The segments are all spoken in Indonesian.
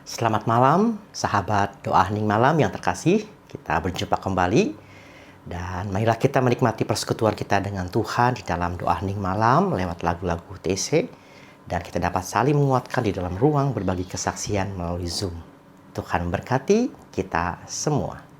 Selamat malam, sahabat doa hening malam yang terkasih. Kita berjumpa kembali dan marilah kita menikmati persekutuan kita dengan Tuhan di dalam doa hening malam lewat lagu-lagu TC dan kita dapat saling menguatkan di dalam ruang berbagi kesaksian melalui Zoom. Tuhan memberkati kita semua.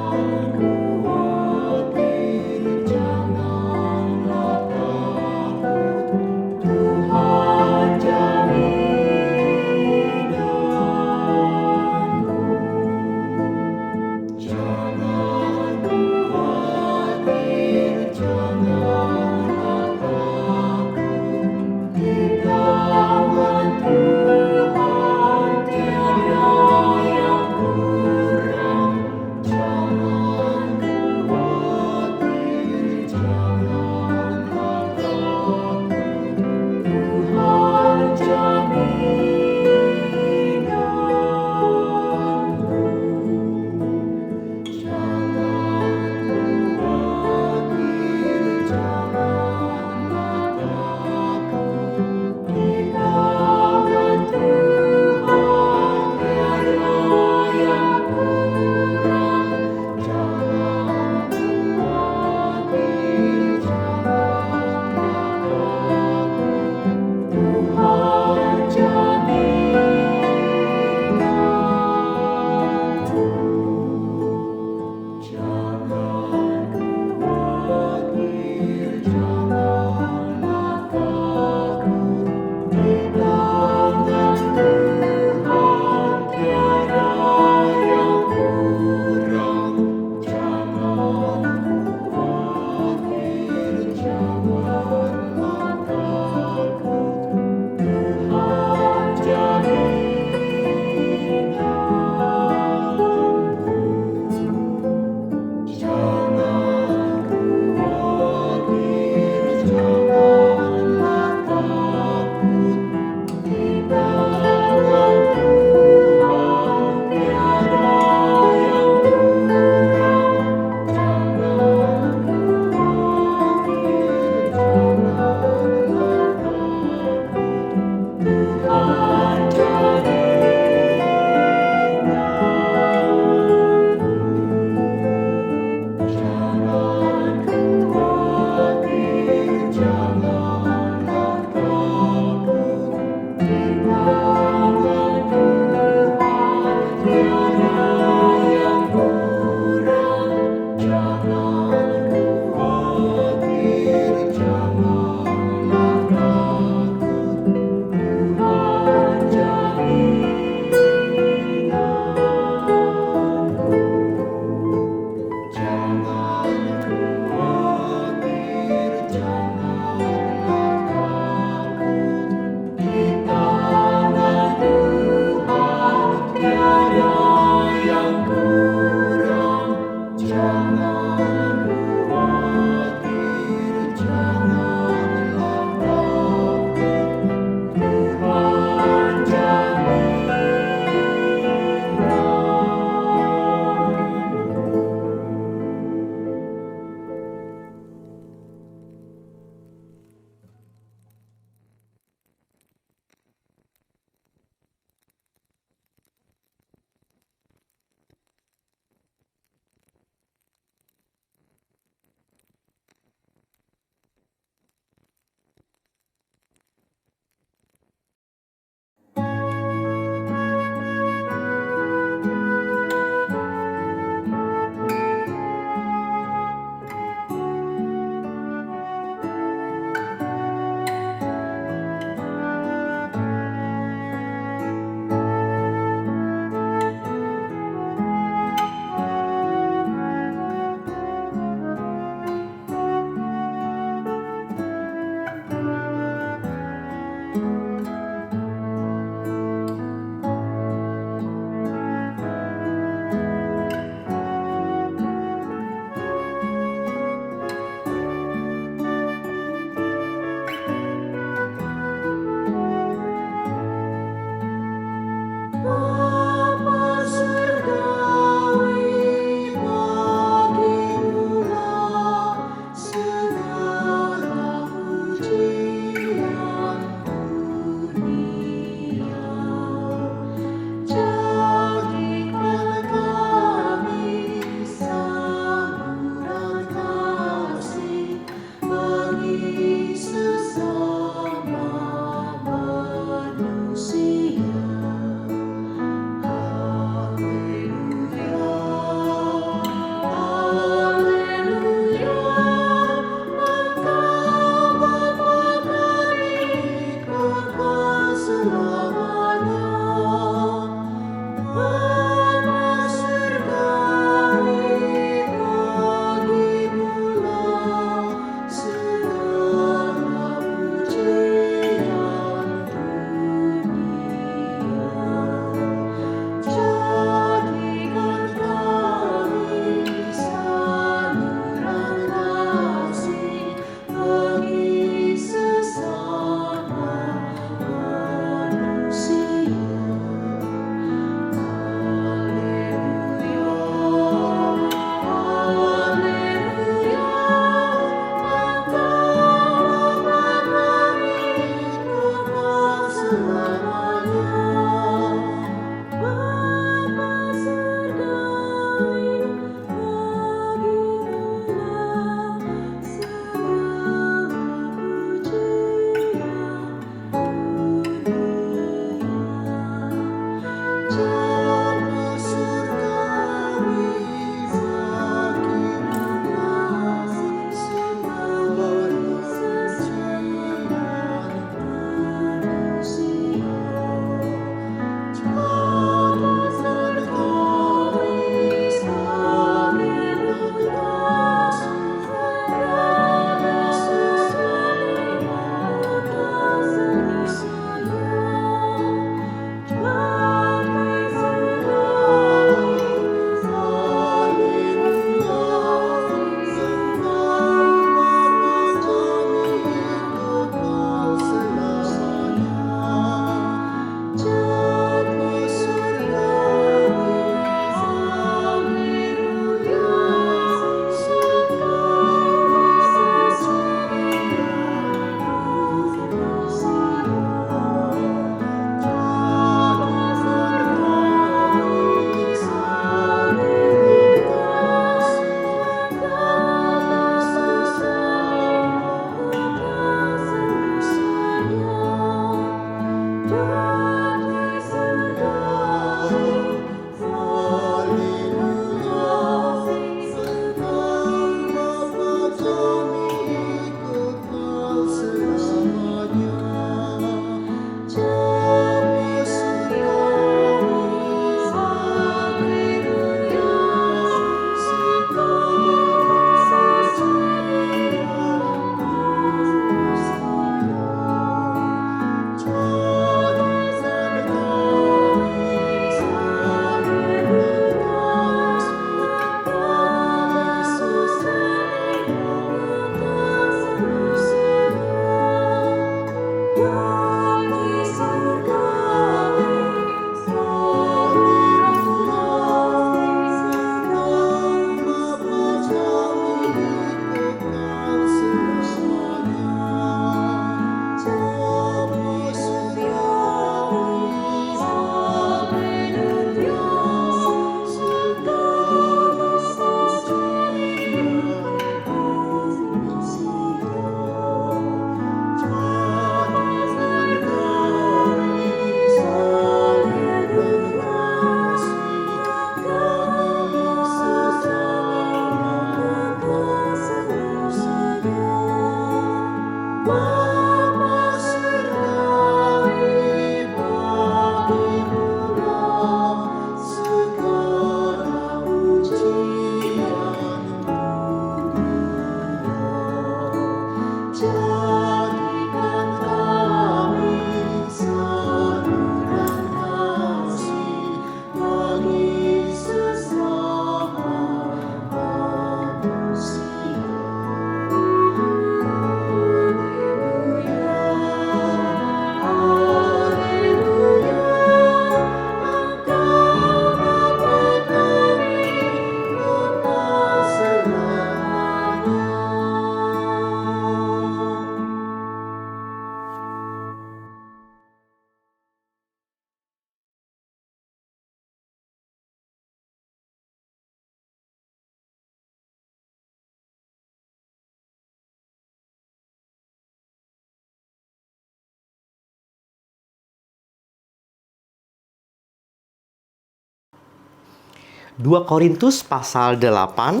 2 Korintus pasal 8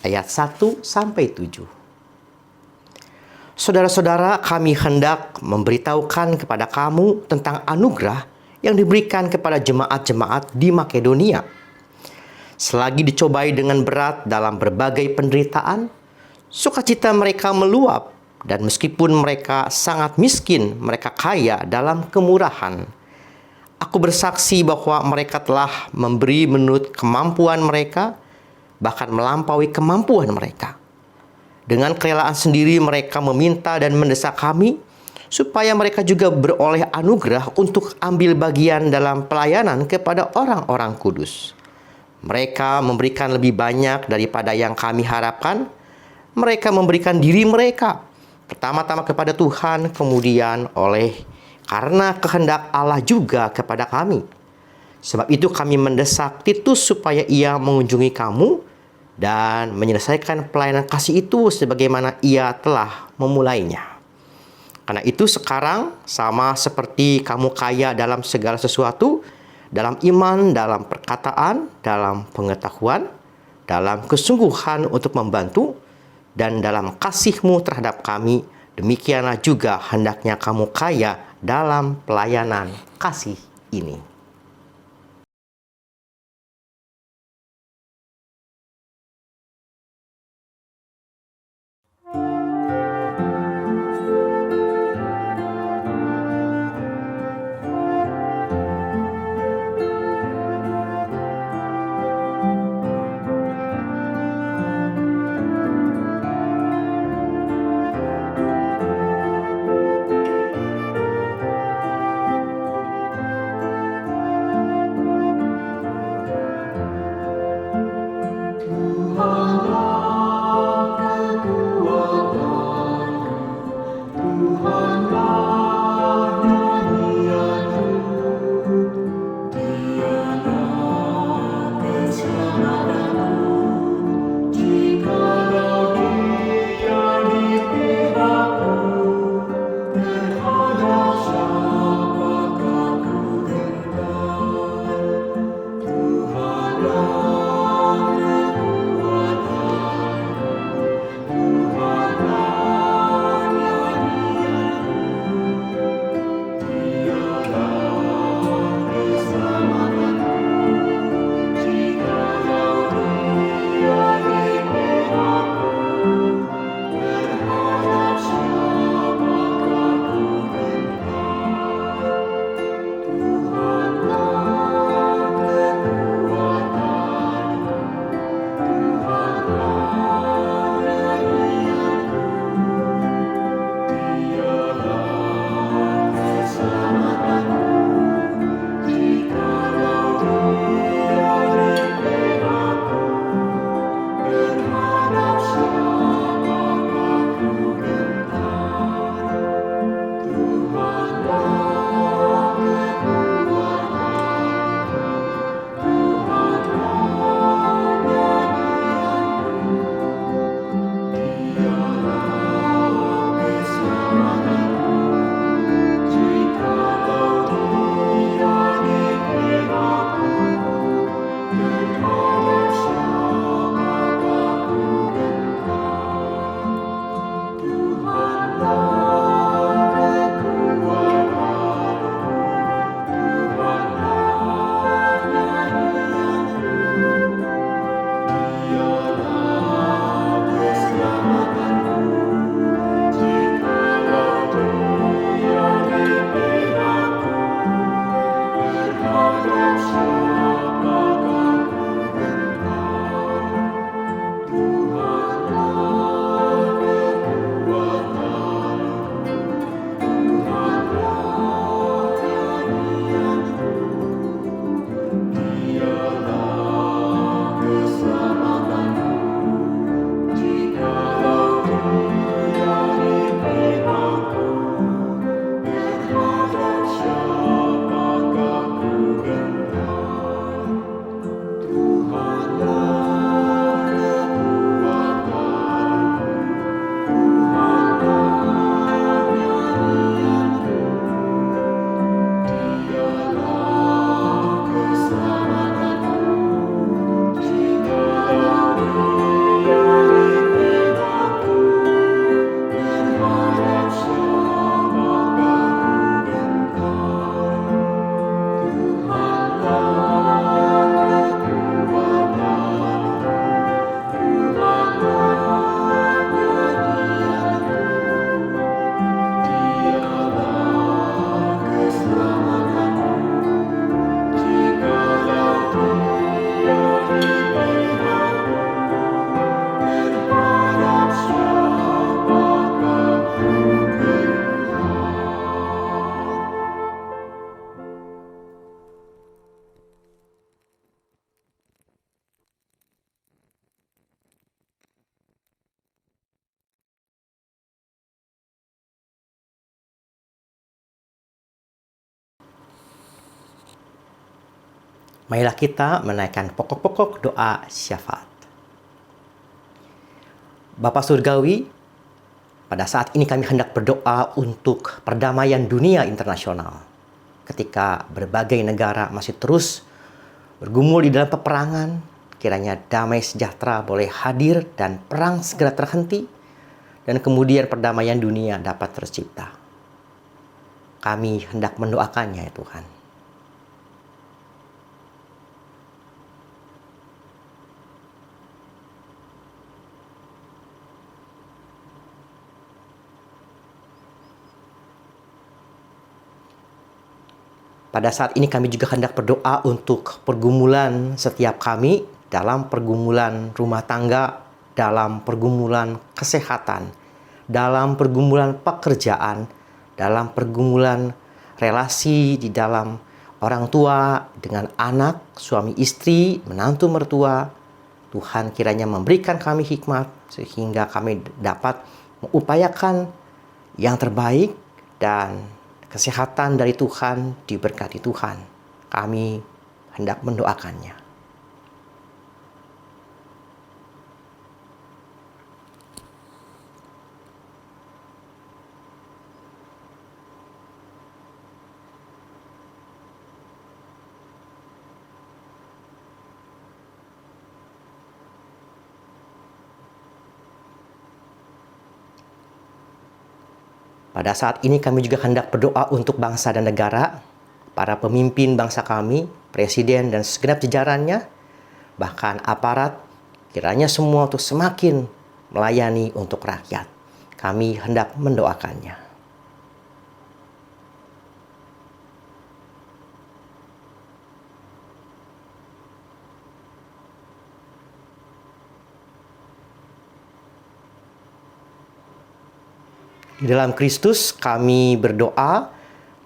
ayat 1 sampai 7. Saudara-saudara, kami hendak memberitahukan kepada kamu tentang anugerah yang diberikan kepada jemaat-jemaat di Makedonia. Selagi dicobai dengan berat dalam berbagai penderitaan, sukacita mereka meluap, dan meskipun mereka sangat miskin, mereka kaya dalam kemurahan. Aku bersaksi bahwa mereka telah memberi menurut kemampuan mereka, bahkan melampaui kemampuan mereka. Dengan kerelaan sendiri mereka meminta dan mendesak kami supaya mereka juga beroleh anugerah untuk ambil bagian dalam pelayanan kepada orang-orang kudus. Mereka memberikan lebih banyak daripada yang kami harapkan. Mereka memberikan diri mereka, pertama-tama kepada Tuhan, kemudian karena kehendak Allah juga kepada kami. Sebab itu kami mendesak Titus supaya ia mengunjungi kamu dan menyelesaikan pelayanan kasih itu sebagaimana ia telah memulainya. Karena itu sekarang sama seperti kamu kaya dalam segala sesuatu, dalam iman, dalam perkataan, dalam pengetahuan, dalam kesungguhan untuk membantu, dan dalam kasihmu terhadap kami, demikianlah juga hendaknya kamu kaya dalam pelayanan kasih ini. Marilah kita menaikkan pokok-pokok doa syafaat. Bapa Surgawi, pada saat ini kami hendak berdoa untuk perdamaian dunia internasional. Ketika berbagai negara masih terus bergumul di dalam peperangan, kiranya damai sejahtera boleh hadir dan perang segera terhenti, dan kemudian perdamaian dunia dapat tercipta. Kami hendak mendoakannya ya Tuhan. Pada saat ini kami juga hendak berdoa untuk pergumulan setiap kami dalam pergumulan rumah tangga, dalam pergumulan kesehatan, dalam pergumulan pekerjaan, dalam pergumulan relasi di dalam orang tua dengan anak, suami istri, menantu mertua. Tuhan kiranya memberikan kami hikmat sehingga kami dapat mengupayakan yang terbaik dan kesehatan dari Tuhan diberkati Tuhan. Kami hendak mendoakannya. Pada saat ini kami juga hendak berdoa untuk bangsa dan negara, para pemimpin bangsa kami, presiden dan segenap jajarannya, bahkan aparat, kiranya semua untuk semakin melayani untuk rakyat. Kami hendak mendoakannya. Di dalam Kristus kami berdoa,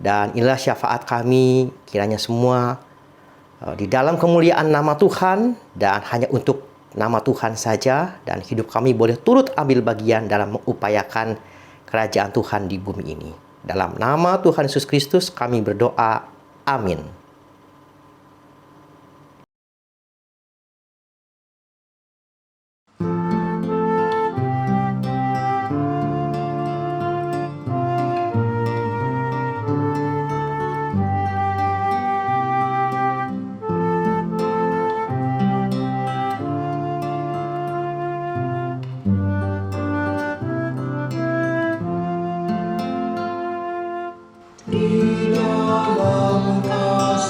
dan inilah syafaat kami, kiranya semua di dalam kemuliaan nama Tuhan dan hanya untuk nama Tuhan saja, dan hidup kami boleh turut ambil bagian dalam mengupayakan kerajaan Tuhan di bumi ini. Dalam nama Tuhan Yesus Kristus kami berdoa. Amin. Di dalam kasih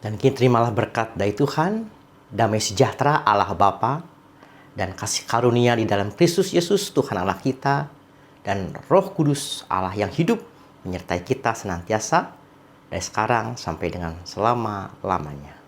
Dan kini terimalah berkat dari Tuhan, damai sejahtera Allah Bapa, dan kasih karunia di dalam Kristus Yesus Tuhan Allah kita, dan Roh Kudus Allah yang hidup menyertai kita senantiasa, dari sekarang sampai dengan selama-lamanya.